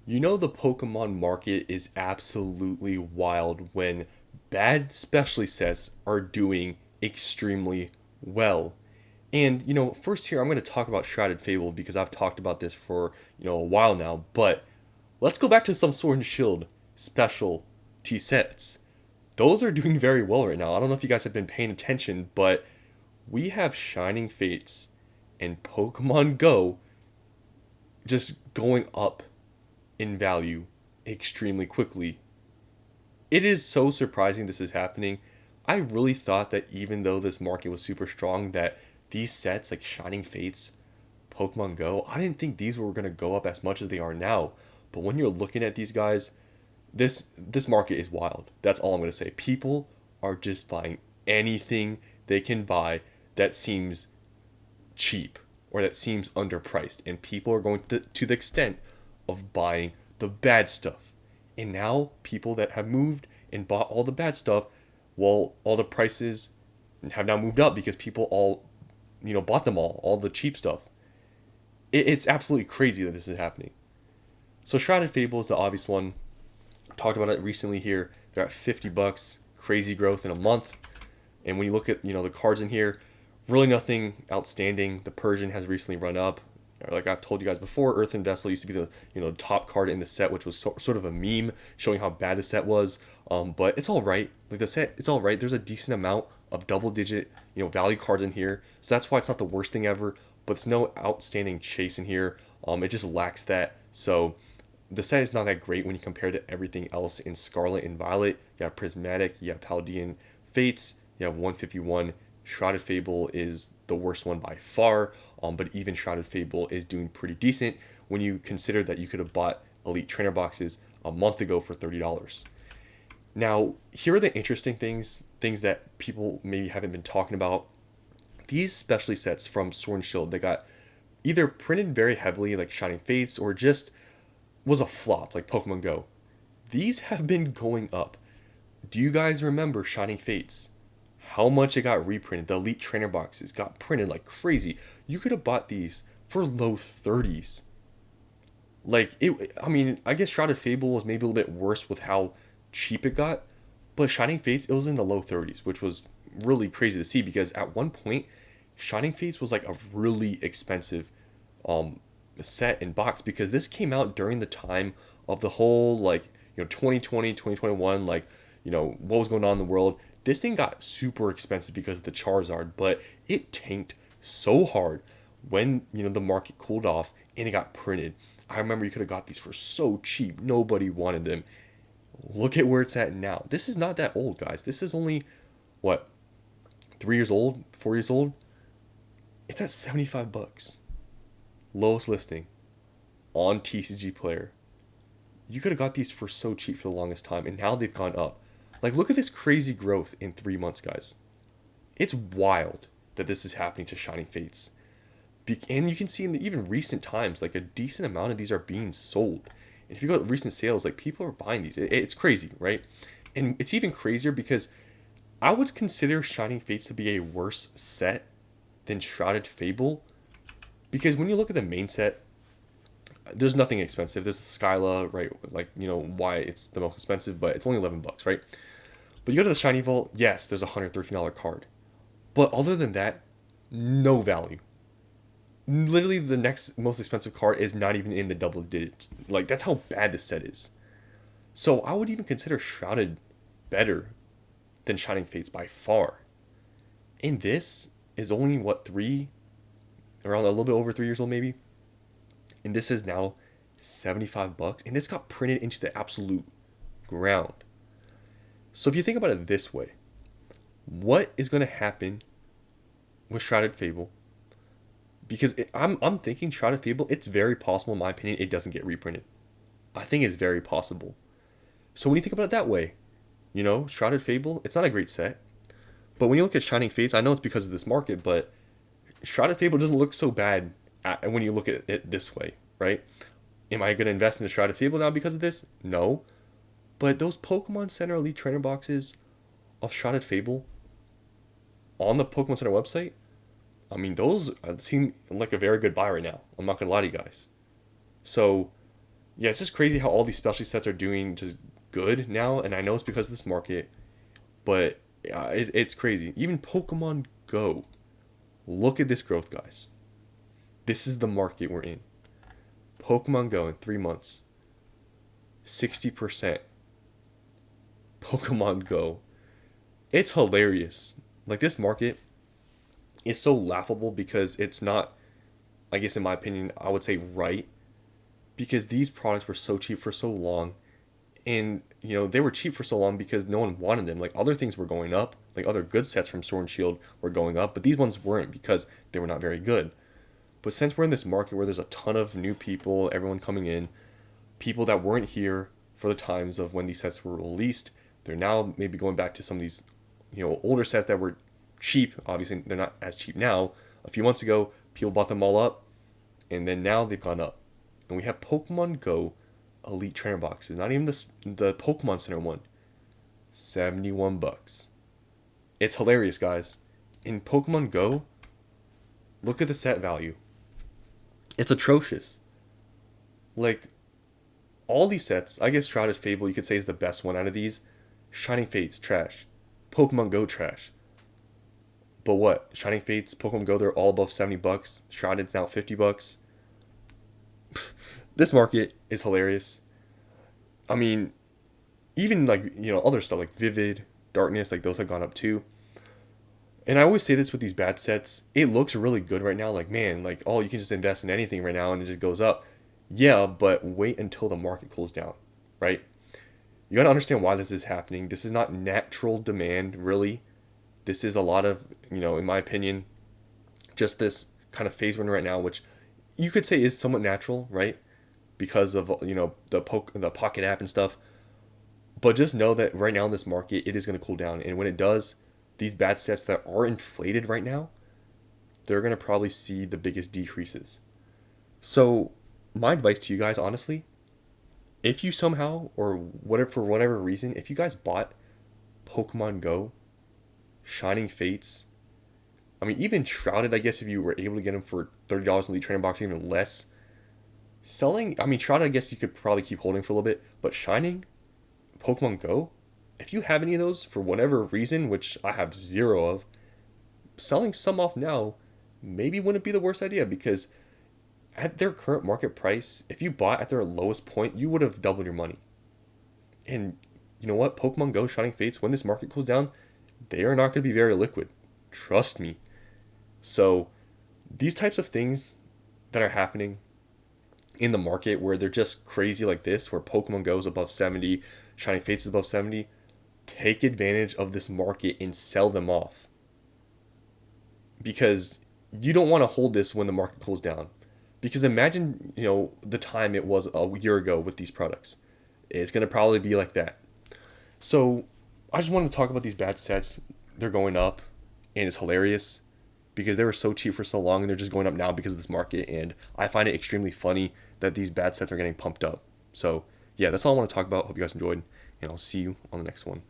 You know, the Pokemon market is absolutely wild when bad specialty sets are doing extremely well. And, first here I'm going to talk about Shrouded Fable because I've talked about this for, a while now, but let's go back to some Sword and Shield special T sets. Those are doing very well right now. I don't know if you guys have been paying attention, but we have Shining Fates and Pokemon Go just going up in value extremely quickly. It is so surprising this is happening. I really thought that even though this market was super strong, that these sets like Shining Fates, Pokemon Go, I didn't think these were gonna go up as much as they are now. But when you're looking at these guys, this market is wild. That's all I'm gonna say. People are just buying anything they can buy that seems cheap or that seems underpriced, and people are going to the extent of buying the bad stuff. And now people that have moved and bought all the bad stuff, well, all the prices have now moved up because people all, bought them all the cheap stuff. It's absolutely crazy that this is happening. So Shrouded Fable is the obvious one. I've talked about it recently here. They're at $50, crazy growth in a month. And when you look at, the cards in here, really nothing outstanding. The Persian has recently run up. Like I've told you guys before, Earthen Vessel used to be the top card in the set, which was sort of a meme showing how bad the set was. But it's all right. Like the set, it's all right. There's a decent amount of double digit value cards in here, so that's why it's not the worst thing ever. But there's no outstanding chase in here. It just lacks that. So the set is not that great when you compare to everything else in Scarlet and Violet. You have Prismatic, you have Paldean Fates, you have 151. Shrouded Fable is the worst one by far, but even Shrouded Fable is doing pretty decent when you consider that you could have bought Elite Trainer boxes a month ago for $30. Now, here are the interesting things that people maybe haven't been talking about. These specialty sets from Sword and Shield, they got either printed very heavily like Shining Fates or just was a flop like Pokemon Go. These have been going up. Do you guys remember Shining Fates? How much it got reprinted? The Elite Trainer boxes got printed like crazy. You could have bought these for low 30s. I guess Shrouded Fable was maybe a little bit worse with how cheap it got, but Shining Fates, it was in the low 30s, which was really crazy to see because at one point, Shining Fates was like a really expensive set and box because this came out during the time of the whole 2020, 2021, what was going on in the world. This thing got super expensive because of the Charizard, but it tanked so hard when the market cooled off and it got printed. I remember you could have got these for so cheap. Nobody wanted them. Look at where it's at now. This is not that old, guys. This is only what, 3 years old, 4 years old. It's at $75. Lowest listing on TCG Player. You could have got these for so cheap for the longest time, and now they've gone up. Like, look at this crazy growth in 3 months, guys. It's wild that this is happening to Shining Fates. And you can see in the even recent times, like a decent amount of these are being sold. And if you go at recent sales, like people are buying these. It's crazy, right? And it's even crazier because I would consider Shining Fates to be a worse set than Shrouded Fable. Because when you look at the main set, there's nothing expensive. There's the Skyla, right? Why it's the most expensive, but it's only $11, right? But you go to the Shiny Vault, yes, there's a $113 card. But other than that, no value. Literally, the next most expensive card is not even in the double digits. Like, that's how bad this set is. So I would even consider Shrouded better than Shining Fates by far. And this is only, around a little bit over 3 years old maybe? And this is now $75, and this got printed into the absolute ground. So if you think about it this way, what is going to happen with Shrouded Fable? Because I'm thinking Shrouded Fable, it's very possible, in my opinion, it doesn't get reprinted. I think it's very possible. So when you think about it that way, Shrouded Fable, it's not a great set. But when you look at Shining Fates, I know it's because of this market, but Shrouded Fable doesn't look so bad when you look at it this way, right? Am I going to invest in the Shrouded Fable now because of this? No. But those Pokemon Center Elite Trainer boxes of Shrouded Fable on the Pokemon Center website, I mean, those seem like a very good buy right now. I'm not going to lie to you guys. So Yeah, it's just crazy how all these specialty sets are doing just good now, and I know it's because of this market, but it's crazy. Even Pokemon Go, look at this growth, guys. This is the market we're in. Pokemon Go in 3 months, 60%. Pokemon Go. It's hilarious. Like, this market is so laughable because it's not, I guess in my opinion, I would say right, because these products were so cheap for so long, and they were cheap for so long because no one wanted them. Like, other things were going up, like other good sets from Sword and Shield were going up, but these ones weren't because they were not very good. But since we're in this market where there's a ton of new people, everyone coming in, people that weren't here for the times of when these sets were released, they're now maybe going back to some of these older sets that were cheap. Obviously they're not as cheap now. A few months ago people bought them all up, and then now they've gone up. And we have Pokemon Go Elite Trainer boxes, not even the Pokemon Center one, $71. It's hilarious, guys. In Pokemon Go, look at the set value. It's atrocious. Like, all these sets, I guess Shrouded Fable you could say is the best one out of these. Shining Fates, trash. Pokemon Go, trash. But what? Shining Fates, Pokemon Go, they're all above $70. Shrouded's now $50. This market is hilarious. I mean, even like, other stuff like Vivid, Darkness, like those have gone up too. And I always say this with these bad sets, it looks really good right now. Like, man, like, oh, you can just invest in anything right now and it just goes up. Yeah, but wait until the market cools down, right? You got to understand why this is happening. This is not natural demand, really. This is a lot of, in my opinion, just this kind of phase we're in right now, which you could say is somewhat natural, right? Because of, the Pocket app and stuff. But just know that right now in this market, it is going to cool down. And when it does, these bad sets that are inflated right now, they're going to probably see the biggest decreases. So my advice to you guys, honestly, if you somehow, or whatever, for whatever reason, if you guys bought Pokemon Go, Shining Fates, I mean, even Shrouded, I guess if you were able to get them for $30 in the Trainer box or even less, Shrouded, I guess you could probably keep holding for a little bit, but Shining, Pokemon Go, if you have any of those for whatever reason, which I have zero of, selling some off now maybe wouldn't be the worst idea, because at their current market price, if you bought at their lowest point, you would have doubled your money. And you know what? Pokemon Go, Shining Fates, when this market cools down, they are not going to be very liquid. Trust me. So these types of things that are happening in the market where they're just crazy like this, where Pokemon Go is above 70, Shining Fates is above 70, take advantage of this market and sell them off. Because you don't want to hold this when the market cools down. Because imagine, the time it was a year ago with these products. It's going to probably be like that. So I just wanted to talk about these bad sets. They're going up, and it's hilarious because they were so cheap for so long, and they're just going up now because of this market. And I find it extremely funny that these bad sets are getting pumped up. So yeah, that's all I want to talk about. Hope you guys enjoyed, and I'll see you on the next one.